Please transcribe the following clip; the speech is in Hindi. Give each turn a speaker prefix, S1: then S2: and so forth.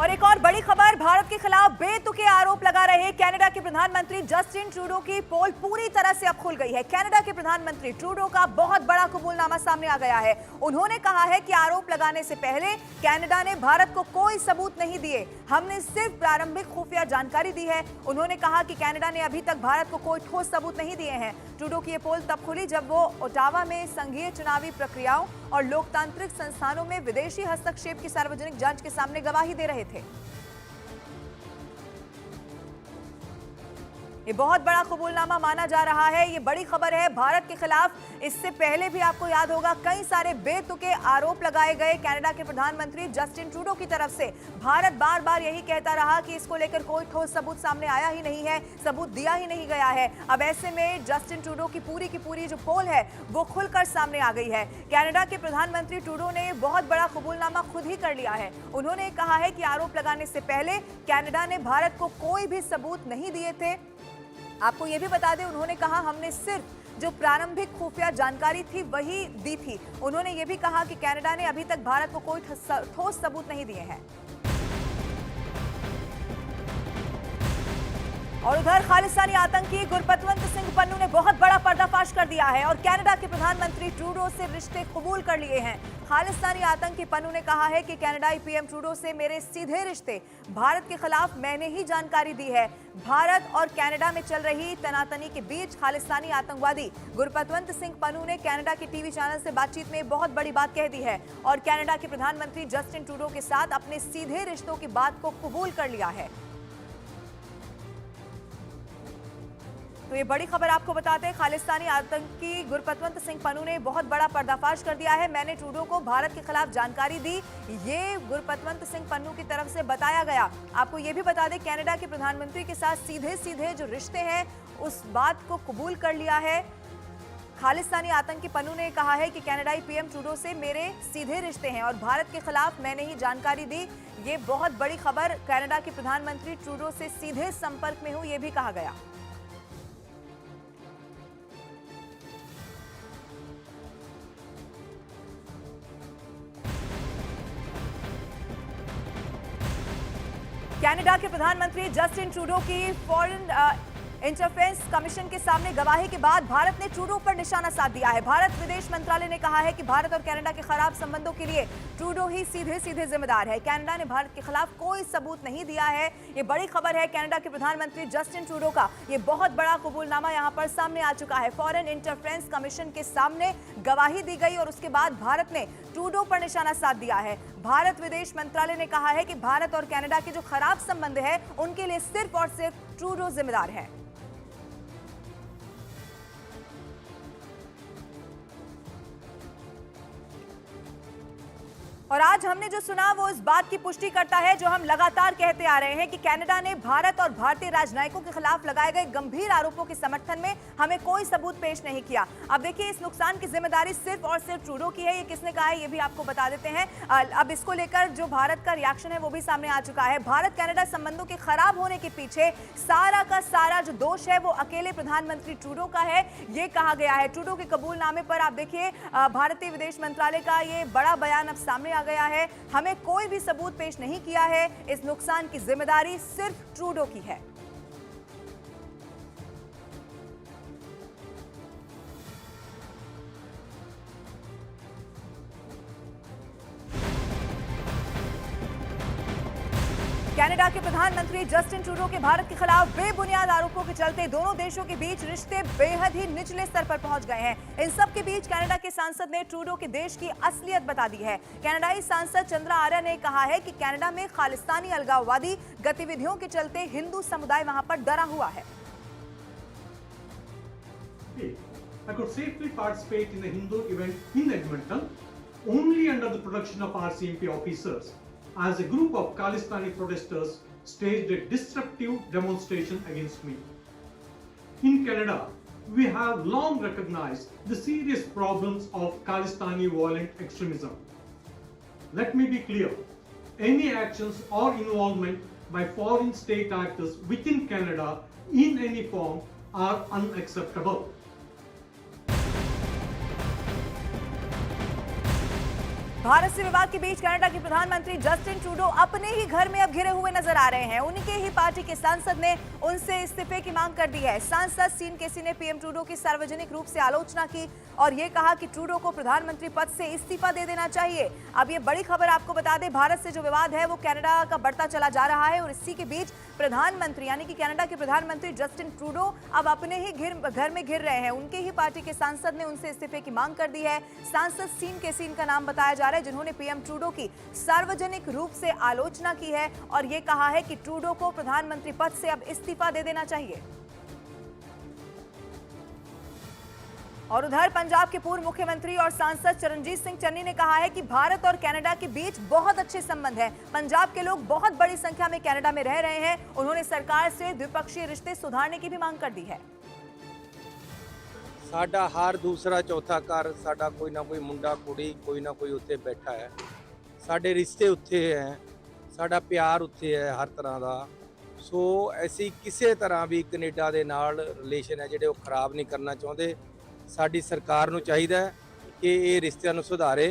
S1: और एक और बड़ी खबर, भारत के खिलाफ बेतुके आरोप लगा रहे कनाडा के प्रधानमंत्री जस्टिन ट्रूडो की पोल पूरी तरह से अब खुल गई है। कनाडा के प्रधानमंत्री ट्रूडो का बहुत बड़ा कबूलनामा सामने आ गया है। उन्होंने कहा है कि आरोप लगाने से पहले कनाडा ने भारत को कोई सबूत नहीं दिए, हमने सिर्फ प्रारंभिक खुफिया जानकारी दी है। उन्होंने कहा कि कनाडा ने अभी तक भारत को कोई ठोस सबूत नहीं दिए हैं। ट्रूडो की ये पोल तब खुली जब वो ओटावा में संघीय चुनावी प्रक्रियाओं और लोकतांत्रिक संस्थानों में विदेशी हस्तक्षेप की सार्वजनिक जांच के सामने गवाही दे रहे थे। ये बहुत बड़ा कबूलनामा माना जा रहा है। ये बड़ी खबर है भारत के खिलाफ। इससे पहले भी आपको याद होगा कई सारे बेतुके आरोप लगाए गए कनाडा के प्रधानमंत्री जस्टिन ट्रूडो की तरफ से। भारत बार बार यही कहता रहा कि इसको लेकर कोई ठोस सबूत सामने आया ही नहीं है, सबूत दिया ही नहीं गया है। अब ऐसे में जस्टिन ट्रूडो की पूरी जो पोल है वो खुलकर सामने आ गई है। कनाडा के प्रधानमंत्री ट्रूडो ने बहुत बड़ा कबूलनामा खुद ही कर लिया है। उन्होंने कहा है कि आरोप लगाने से पहले कनाडा ने भारत को कोई भी सबूत नहीं दिए थे। आपको यह भी बता दें, उन्होंने कहा हमने सिर्फ जो प्रारंभिक खुफिया जानकारी थी वही दी थी। उन्होंने यह भी कहा कि कनाडा ने अभी तक भारत को कोई ठोस सबूत नहीं दिए हैं। और उधर खालिस्तानी आतंकी गुरपतवंत सिंह पन्नू ने बहुत बड़ा पर्दाफाश कर दिया है और कनाडा के प्रधानमंत्री ट्रूडो से रिश्ते कबूल कर लिए हैं। खालिस्तानी आतंकी पन्नू ने कहा है कि कनाडाई पीएम ट्रूडो से मेरे सीधे रिश्ते, भारत के खिलाफ मैंने ही जानकारी दी है। भारत और कनाडा में चल रही तनातनी के बीच खालिस्तानी आतंकवादी गुरपतवंत सिंह पन्नू ने कनाडा के टीवी चैनल से बातचीत में बहुत बड़ी बात कह दी है और कनाडा के प्रधानमंत्री जस्टिन ट्रूडो के साथ अपने सीधे रिश्तों की बात को कबूल कर लिया है। तो ये बड़ी खबर आपको बताते हैं, खालिस्तानी आतंकी गुरपतवंत सिंह पन्नू ने बहुत बड़ा पर्दाफाश कर दिया है। मैंने ट्रूडो को भारत के खिलाफ जानकारी दी, ये गुरपतवंत सिंह पन्नू की तरफ से बताया गया। आपको ये भी बता दें, कनाडा के प्रधानमंत्री के साथ सीधे जो रिश्ते हैं उस बात को कबूल कर लिया है। खालिस्तानी आतंकी पन्नू ने कहा है कि कनाडाई पीएम ट्रूडो से मेरे सीधे रिश्ते हैं और भारत के खिलाफ मैंने ही जानकारी दी। ये बहुत बड़ी खबर, कनाडा के प्रधानमंत्री ट्रूडो से सीधे संपर्क में हूं, ये भी कहा गया। कनाडा के प्रधानमंत्री जस्टिन ट्रूडो की फॉरेन इंटरफेरेंस कमीशन के सामने गवाही के बाद भारत ने ट्रूडो पर निशाना साध दिया है। भारत विदेश मंत्रालय ने कहा है कि भारत और कनाडा के खराब संबंधों के लिए ट्रूडो ही सीधे जिम्मेदार है। कनाडा ने भारत के खिलाफ कोई सबूत नहीं दिया है। ये बड़ी खबर है कनाडा के प्रधानमंत्री जस्टिन ट्रूडो का। ये बहुत बड़ा कबूलनामा यहां पर सामने आ चुका है। फॉरेन इंटरफेरेंस कमीशन के सामने गवाही दी गई और उसके बाद भारत ने ट्रूडो पर निशाना साध दिया है। भारत विदेश मंत्रालय ने कहा है कि भारत और कनाडा के जो खराब संबंध है उनके लिए सिर्फ और सिर्फ ट्रूडो जिम्मेदार है। और आज हमने जो सुना वो इस बात की पुष्टि करता है जो हम लगातार कहते आ रहे हैं कि कनाडा ने भारत और भारतीय राजनयिकों के खिलाफ लगाए गए गंभीर आरोपों के समर्थन में हमें कोई सबूत पेश नहीं किया। अब देखिए, इस नुकसान की जिम्मेदारी सिर्फ और सिर्फ ट्रूडो की है। ये किसने कहा है ये भी आपको बता देते हैं। अब इसको लेकर जो भारत का रिएक्शन है वो भी सामने आ चुका है। भारत कनाडा संबंधों के खराब होने के पीछे सारा का सारा जो दोष है वो अकेले प्रधानमंत्री ट्रूडो का है, ये कहा गया है। ट्रूडो के कबूलनामे पर आप देखिए, भारतीय विदेश मंत्रालय का ये बड़ा बयान अब सामने गया है। हमें कोई भी सबूत पेश नहीं किया है, इस नुकसान की जिम्मेदारी सिर्फ ट्रूडो की है। कनाडा के प्रधानमंत्री जस्टिन ट्रूडो के भारत के खिलाफ बेबुनियाद आरोपों के चलते दोनों देशों के बीच रिश्ते बेहद ही निचले स्तर पर पहुंच गए हैं। इन सब के बीच कनाडा के सांसद ने ट्रूडो के देश की असलियत बता दी है। कनाडाई सांसद चंद्रा आर्य ने कहा है कि कनाडा में खालिस्तानी अलगाववादी गतिविधियों के चलते हिंदू समुदाय वहां पर डरा हुआ है।
S2: I could safely participate in a Hindu event in Edmonton only under the protection of RCMP officers, as a group of Khalistani protesters staged a disruptive demonstration against me. In Canada, we have long recognized the serious problems of Khalistani violent extremism. Let me be clear, any actions or involvement by foreign state actors within Canada in any form are unacceptable.
S1: Bharat से विवाद के बीच कनाडा के प्रधानमंत्री जस्टिन ट्रूडो अपने ही घर में अब घिरे हुए नजर आ रहे हैं। उनके ही पार्टी के सांसद ने उनसे इस्तीफे की मांग कर दी है। सांसद सीन केसी ने पीएम ट्रूडो की सार्वजनिक रूप से आलोचना की और ये कहा कि ट्रूडो को प्रधानमंत्री पद से इस्तीफा दे देना चाहिए। अब ये बड़ी खबर आपको बता दें, भारत से जो विवाद है वो कनाडा का बढ़ता चला जा रहा है और इसी के बीच प्रधानमंत्री यानी कि कनाडा के प्रधानमंत्री जस्टिन ट्रूडो अब अपने ही घर में घिर रहे हैं। उनके ही पार्टी के सांसद ने उनसे इस्तीफे की मांग कर दी है। सांसद सीन केसी का नाम बताया जा रहा है, जिन्होंने पीएम ट्रूडो की सार्वजनिक रूप से आलोचना की है और यह कहा है कि ट्रूडो को प्रधानमंत्री पद से अब इस्तीफा दे देना चाहिए। और उधर पंजाब के पूर्व मुख्यमंत्री और सांसद चरणजीत सिंह चन्नी ने कहा है कि भारत और कनाडा के बीच बहुत अच्छे संबंध हैं। पंजाब के लोग बहुत बड़ी संख्या में कनाडा में रह रहे हैं। उन्होंने सरकार से द्विपक्षीय रिश्ते सुधारने की भी मांग कर दी है।
S3: साडा हर दूसरा चौथा घर साडा कोई ना कोई मुंडा कुड़ी कोई ना कोई उत्थे बैठा है। साडे रिश्ते उत्थे हैं, साडा प्यार उत्थे है हर तरह का। सो ऐसी किसी तरह भी कनेडा दे नाल रिलेशन है जिहड़े वो खराब नहीं करना चाहते। साडी सरकार नूं चाहीदा है कि ये रिश्तिਆਂ ਨੂੰ ਸੁਧਾਰੇ